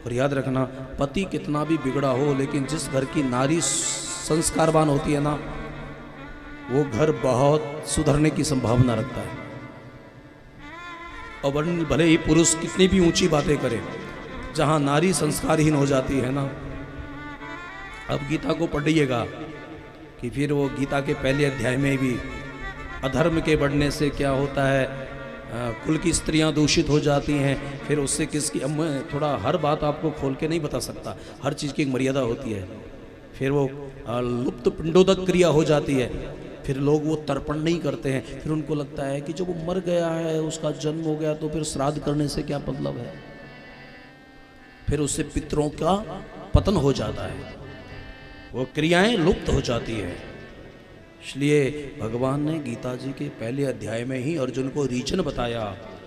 और याद रखना, पति कितना भी बिगड़ा हो, लेकिन जिस घर की नारी संस्कारवान होती है ना, वो घर बहुत सुधरने की संभावना रखता है। और भले ही पुरुष कितनी भी ऊंची बातें करे, जहां नारी संस्कारहीन हो जाती है ना, अब गीता को पढ़िएगा कि फिर वो गीता के पहले अध्याय में भी अधर्म के बढ़ने से क्या होता है, कुल की स्त्रियां दूषित हो जाती हैं, फिर उससे किसकी, अब मैं थोड़ा हर बात आपको खोल के नहीं बता सकता, हर चीज़ की एक मर्यादा होती है। फिर वो लुप्त पिंडोदक क्रिया हो जाती है, फिर लोग वो तर्पण नहीं करते हैं, फिर उनको लगता है कि जब वो मर गया है, उसका जन्म हो गया, तो फिर श्राद्ध करने से क्या मतलब है, फिर उससे पितरों का पतन हो जाता है, वो क्रियाएं लुप्त हो जाती है। इसलिए भगवान ने गीता जी के पहले अध्याय में ही अर्जुन को रीजन बताया,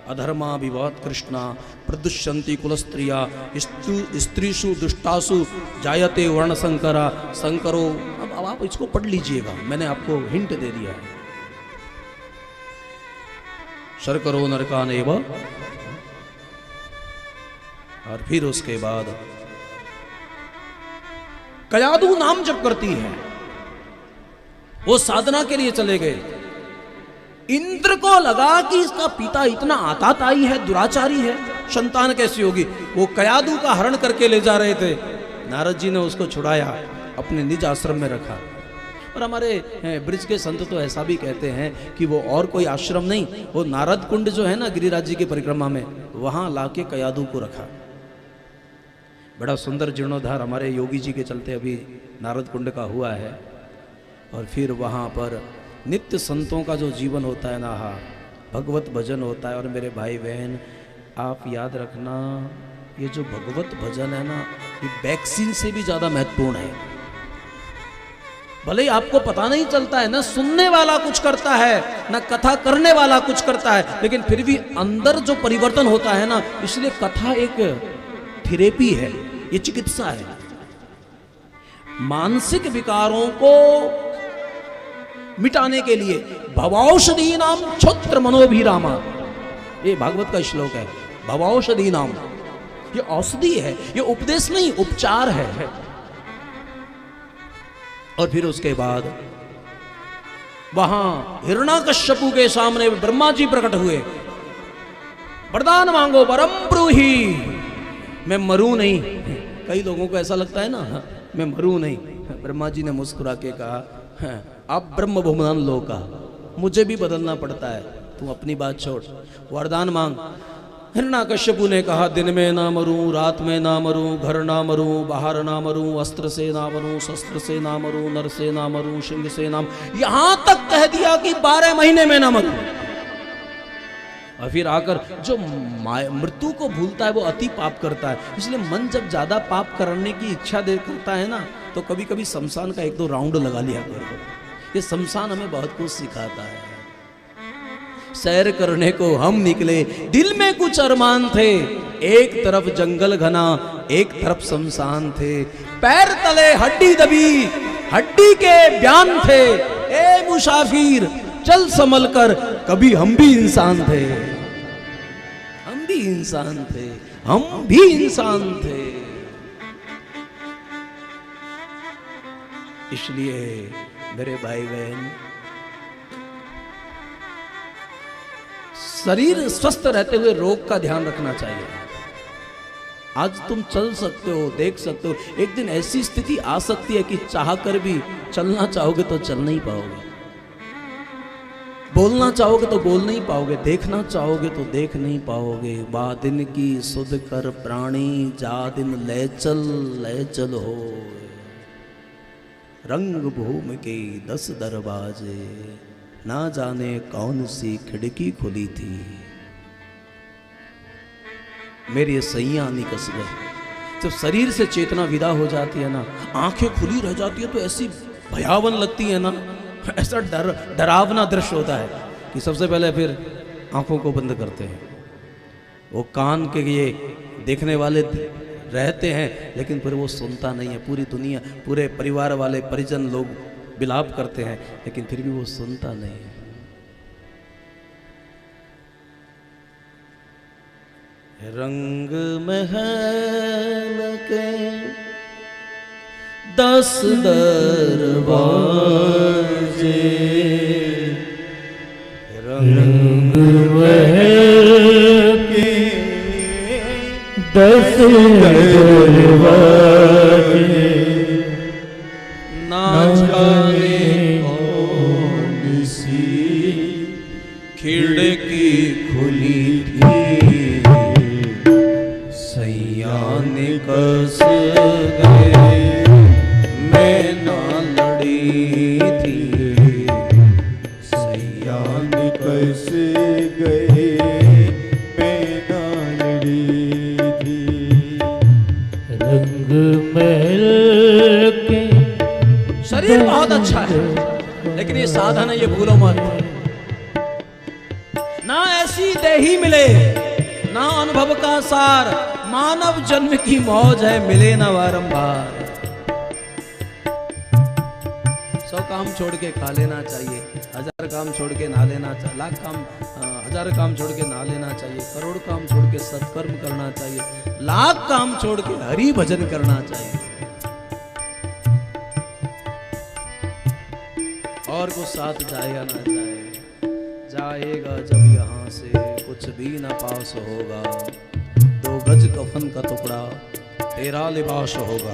अधर्मा विवाद कृष्णा प्रदुष्यंती कुलस्त्रिया स्त्रीषु दुष्टासु जायते वर्ण संकरा संकरो। अब आप इसको पढ़ लीजिएगा, मैंने आपको हिंट दे दिया है। शर्करो नरकानेव, और फिर उसके बाद कयादू नाम जप करती है, वो साधना के लिए चले गए। इंद्र को लगा कि इसका पिता इतना आताताई है, दुराचारी है, संतान कैसी होगी। वो कयादू का हरण करके ले जा रहे थे, नारद जी ने उसको छुड़ाया, अपने निज आश्रम में रखा। और हमारे ब्रिज के संत तो ऐसा भी कहते हैं कि वो और कोई आश्रम नहीं, वो नारद कुंड जो है ना गिरिराज जी की परिक्रमा में, वहां लाके कयादू को रखा। बड़ा सुंदर जीर्णोद्धार हमारे योगी जी के चलते अभी नारद कुंड का हुआ है। और फिर वहाँ पर नित्य संतों का जो जीवन होता है ना, भगवत भजन होता है। और मेरे भाई बहन, आप याद रखना, ये जो भगवत भजन है ना, ये वैक्सीन से भी ज़्यादा महत्वपूर्ण है। भले ही आपको पता नहीं चलता है ना, सुनने वाला कुछ करता है ना, कथा करने वाला कुछ करता है, लेकिन फिर भी अंदर जो परिवर्तन होता है ना, इसलिए कथा एक थेरेपी है, ये चिकित्सा है। मानसिक विकारों को मिटाने के लिए भवौषधि नाम क्षोत्र मनोभिरामा, ये भागवत का श्लोक है। भवौषधि नाम, ये औषधि है, ये उपदेश नहीं, उपचार है। और फिर उसके बाद वहां हिरण्याकश्यपु के सामने ब्रह्मा जी प्रकट हुए, वरदान मांगो वरम ब्रूहि, मैं मरूं नहीं। कई लोगों को ऐसा लगता है ना, मैं मरूं नहीं। ब्रह्मा जी ने मुस्कुरा के कहा, आप ब्रह्म बहुमान लोग का, मुझे भी बदलना पड़ता है, तू अपनी बात छोड़, वरदान मांग। हिरण्याकश्यपु ने कहा, दिन में ना मरूं, रात में ना मरूं, घर ना मरूं, बाहर ना मरूं, अस्त्र से ना मरूं, शस्त्र से ना मरूं, नर से ना मरूं, सिंह से ना, यहां तक कह दिया कि 12 महीने में ना मरूं। और फिर आकर जो मृत्यु को भूलता है वो अति पाप करता है। इसलिए मन जब ज्यादा पाप करने की इच्छा करता है ना, तो कभी कभी शमशान का 1-2 राउंड लगा लिया करो। ये शमशान हमें बहुत कुछ सिखाता है। सैर करने को हम निकले, दिल में कुछ अरमान थे, एक तरफ जंगल घना, एक तरफ शमशान थे, पैर तले हड्डी दबी, हड्डी के बयान थे, ए मुसाफिर चल संभल कर, कभी हम भी इंसान थे, हम भी इंसान थे, हम भी इंसान थे। इसलिए मेरे भाई बहन, शरीर स्वस्थ रहते हुए रोग का ध्यान रखना चाहिए। आज तुम चल सकते हो, देख सकते हो, एक दिन ऐसी स्थिति आ सकती है कि चाह कर भी चलना चाहोगे तो चल नहीं पाओगे, बोलना चाहोगे तो बोल नहीं पाओगे, देखना चाहोगे तो देख नहीं पाओगे। बादिन की सुध कर प्राणी, जा दिन ले चल हो, रंग भूमि के 10 दरवाजे, ना जाने कौन सी खिड़की खुली थी, मेरी सैया निकस गए। जब शरीर से चेतना विदा हो जाती है ना, आंखें खुली रह जाती है, तो ऐसी भयावन लगती है ना, ऐसा डरावना दृश्य होता है कि सबसे पहले फिर आंखों को बंद करते हैं। वो कान के ये देखने वाले रहते हैं, लेकिन फिर वो सुनता नहीं है। पूरी दुनिया, पूरे परिवार वाले परिजन लोग विलाप करते हैं, लेकिन फिर भी वो सुनता नहीं है। रंग महल के 10 दरवाजे, रंग महल के 10 दरवाजे, ना जाने कौन सी खिड़की खुली थी, सैया ने कस गए मैं ना लड़ी थी, सैया ने कस गए मैं ना लड़ी थी। रंग महल के शरीर बहुत अच्छा है लेकिन ये साधन है, ये भूलो मत। ना ऐसी देही मिले ना अनुभव का सार, मानव जन्म की मौज है मिले ना बारंबार। 100 काम छोड़ के खा लेना चाहिए, 1000 काम छोड़ के नहा लेना चाहिए, 1000 काम छोड़ के नहा लेना चाहिए, करोड़ काम छोड़ के सत्कर्म करना चाहिए, 1,00,000 काम छोड़ के हरि भजन करना चाहिए। और को साथ जाए या ना जाए, जाएगा जब यहाँ से कुछ भी ना पास होगा, 2 गज कफन का टुकड़ा तेरा लिबास होगा।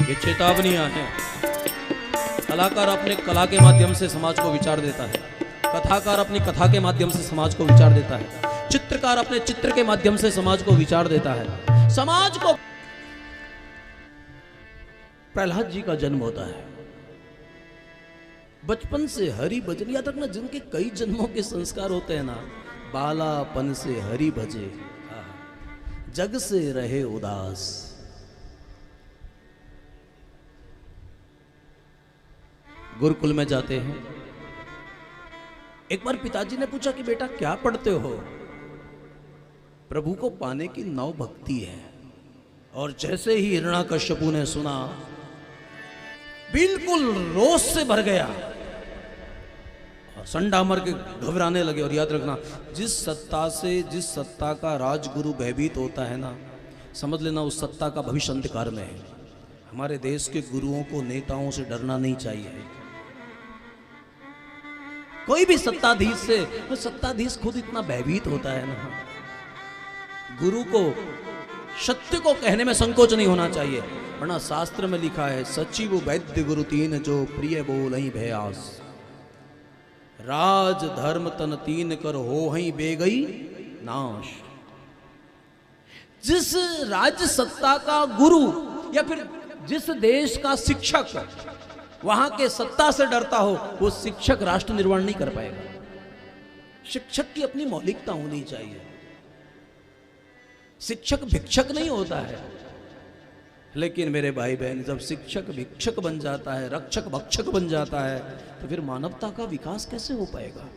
ये चेतावनियां हैं। कलाकार अपने कला के माध्यम से समाज को विचार देता है, कथाकार अपनी कथा के माध्यम से समाज को विचार देता है, चित्रकार अपने चित्र के माध्यम से समाज को विचार देता है। समाज को प्रहलाद जी का जन्म होता है, बचपन से हरि भजन, याद रखना जिनके कई जन्मों के संस्कार होते हैं ना, बालापन से हरि भजे जग से रहे उदास। गुरुकुल में जाते हैं, एक बार पिताजी ने पूछा कि बेटा क्या पढ़ते हो? प्रभु को पाने की नौ भक्ति है। और जैसे ही हिरण्याकश्यपु ने सुना बिल्कुल रोष से भर गया और संडा मर के घबराने लगे। और याद रखना जिस सत्ता का राजगुरु भयभीत होता है ना, समझ लेना उस सत्ता का भविष्य अंधकार में है। हमारे देश के गुरुओं को, नेताओं से डरना नहीं चाहिए। कोई भी सत्ताधीश से, तो सत्ताधीश खुद इतना भयभीत होता है ना, गुरु को सत्य को कहने में संकोच नहीं होना चाहिए, वरना शास्त्र में लिखा है सचिव वैद्य गुरु तीन जो प्रिय बोल ही भयास, राज धर्म तन तीन कर हो ही बेगई नाश। जिस राज्य सत्ता का गुरु या फिर जिस देश का शिक्षक वहां के सत्ता से डरता हो, वो शिक्षक राष्ट्र निर्माण नहीं कर पाएगा। शिक्षक की अपनी मौलिकता होनी चाहिए। शिक्षक भिक्षक नहीं होता है, लेकिन मेरे भाई बहन जब शिक्षक भिक्षक बन जाता है, रक्षक भक्षक बन जाता है, तो फिर मानवता का विकास कैसे हो पाएगा?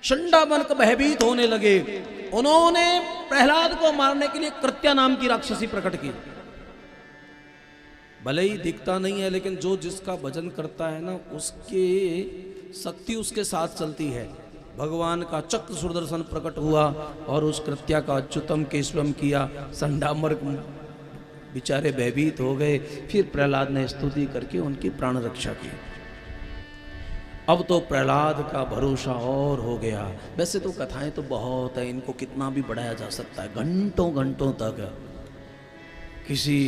शंडावन को भयभीत होने लगे। उन्होंने प्रहलाद को मारने के लिए कृत्या नाम की राक्षसी प्रकट की। भले ही दिखता नहीं है, लेकिन जो जिसका भजन करता है ना, उसके शक्ति उसके साथ चलती है। भगवान का चक्र सुदर्शन प्रकट हुआ और उस कृत्या का अच्युतम केशवम किया। संडामर बेचारे भयभीत हो गए। फिर प्रहलाद ने स्तुति करके उनकी प्राण रक्षा की। अब तो प्रहलाद का भरोसा और हो गया। वैसे तो कथाएं तो बहुत है, इनको कितना भी बढ़ाया जा सकता है, घंटों घंटों तक। किसी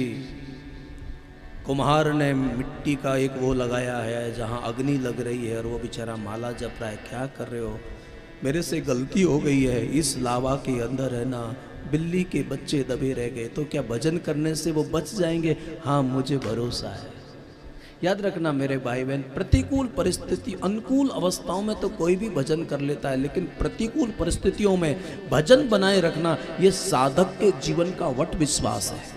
कुम्हार ने मिट्टी का एक वो लगाया है जहाँ अग्नि लग रही है और वो बेचारा माला जप रहा है। क्या कर रहे हो? मेरे से गलती हो गई है, इस लावा के अंदर है ना बिल्ली के बच्चे दबे रह गए, तो क्या भजन करने से वो बच जाएंगे? हाँ, मुझे भरोसा है। याद रखना मेरे भाई बहन, प्रतिकूल परिस्थिति, अनुकूल अवस्थाओं में तो कोई भी भजन कर लेता है, लेकिन प्रतिकूल परिस्थितियों में भजन बनाए रखना ये साधक के जीवन का वट विश्वास है।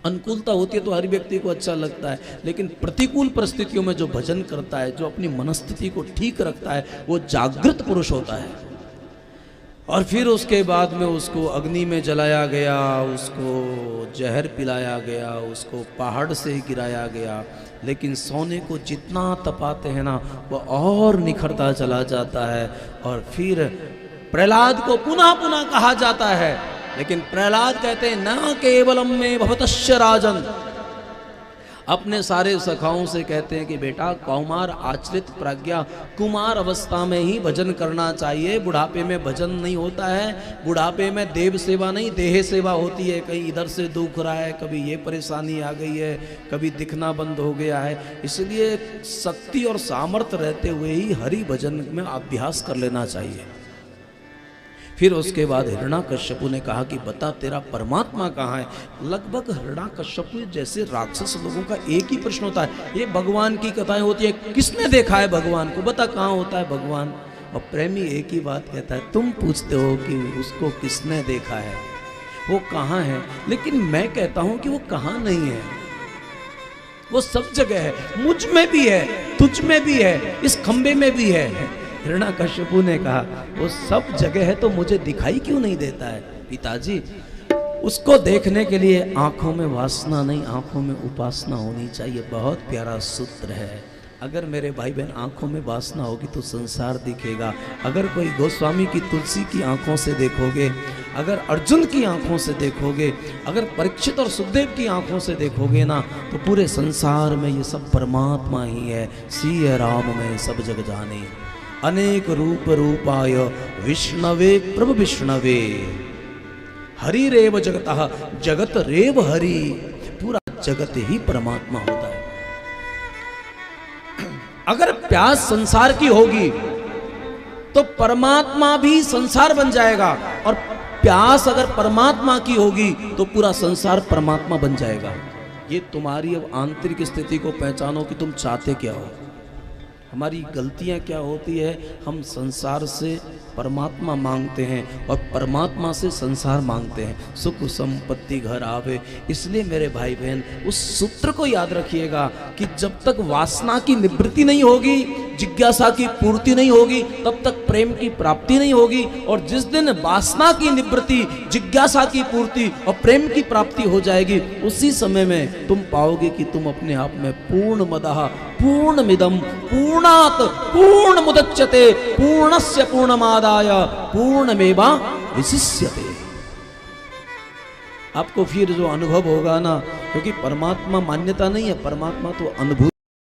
अनुकूलता होती है तो हर व्यक्ति को अच्छा लगता है, लेकिन प्रतिकूल परिस्थितियों में जो भजन करता है, जो अपनी मनस्थिति को ठीक रखता है, वो जागृत पुरुष होता है। और फिर उसके बाद में उसको अग्नि में जलाया गया, उसको जहर पिलाया गया, उसको पहाड़ से गिराया गया। लेकिन सोने को जितना तपाते हैं ना वो और निखरता चला जाता है। और फिर प्रहलाद को पुनः पुनः कहा जाता है, लेकिन प्रहलाद कहते हैं न केवलम में भवतस्य राजन, अपने सारे सखाओं से कहते हैं कि बेटा कौमार आचरित प्रज्ञा कुमार अवस्था में ही भजन करना चाहिए, बुढ़ापे में भजन नहीं होता है। बुढ़ापे में देव सेवा नहीं देह सेवा होती है। कहीं इधर से दुख रहा है, कभी ये परेशानी आ गई है, कभी दिखना बंद हो गया है। इसलिए शक्ति और सामर्थ्य रहते हुए ही हरि भजन में अभ्यास कर लेना चाहिए। फिर उसके बाद हिरण्याकश्यपु ने कहा कि बता तेरा परमात्मा कहाँ है। लगभग हिरण्याकश्यपु जैसे राक्षस लोगों का एक ही प्रश्न होता है, ये भगवान की कथाएं होती है, किसने देखा है भगवान को, बता कहाँ होता है भगवान। और प्रेमी एक ही बात कहता है, तुम पूछते हो कि उसको किसने देखा है, वो कहाँ है, लेकिन मैं कहता हूं कि वो कहाँ नहीं है, वो सब जगह है, मुझ में भी है, तुझ में भी है, इस खंबे में भी है। हिरण्याकश्यपु ने कहा वो सब जगह है तो मुझे दिखाई क्यों नहीं देता है। पिताजी उसको देखने के लिए आंखों में वासना नहीं, आंखों में उपासना होनी चाहिए। बहुत प्यारा सूत्र है। अगर मेरे भाई बहन आंखों में वासना होगी तो संसार दिखेगा। अगर कोई गोस्वामी की तुलसी की आंखों से देखोगे, अगर अर्जुन की आंखों से देखोगे, अगर परीक्षित और सुखदेव की आंखों से देखोगे ना, तो पूरे संसार में ये सब परमात्मा ही है। सिय राम में सब जग जाने, अनेक रूप रूपाय विष्णवे प्रभु विष्णवे, हरि रेव जगतः जगत रेव हरि। पूरा जगत ही परमात्मा होता है। अगर प्यास संसार की होगी तो परमात्मा भी संसार बन जाएगा, और प्यास अगर परमात्मा की होगी तो पूरा संसार परमात्मा बन जाएगा। ये तुम्हारी अब आंतरिक स्थिति को पहचानो कि तुम चाहते क्या हो। हमारी गलतियां क्या होती है, हम संसार से परमात्मा मांगते हैं और परमात्मा से संसार मांगते हैं। सुख संपत्ति घर आवे। इसलिए मेरे भाई बहन उस सूत्र को याद रखिएगा कि जब तक वासना की निवृत्ति नहीं होगी, जिज्ञासा की पूर्ति नहीं होगी, तब तक प्रेम की प्राप्ति नहीं होगी। और जिस दिन वासना की निवृत्ति, जिज्ञासा की पूर्ति और प्रेम की प्राप्ति हो जाएगी, उसी समय में तुम पाओगे कि तुम अपने आप में पूर्णमदः पूर्णमिदं पूर्णात् पूर्णमुदच्यते पूर्णस्य पूर्णमादाय पूर्णमेवा विशिष्यते। आपको फिर जो अनुभव होगा ना, क्योंकि परमात्मा मान्यता नहीं है, परमात्मा तो अनुभूति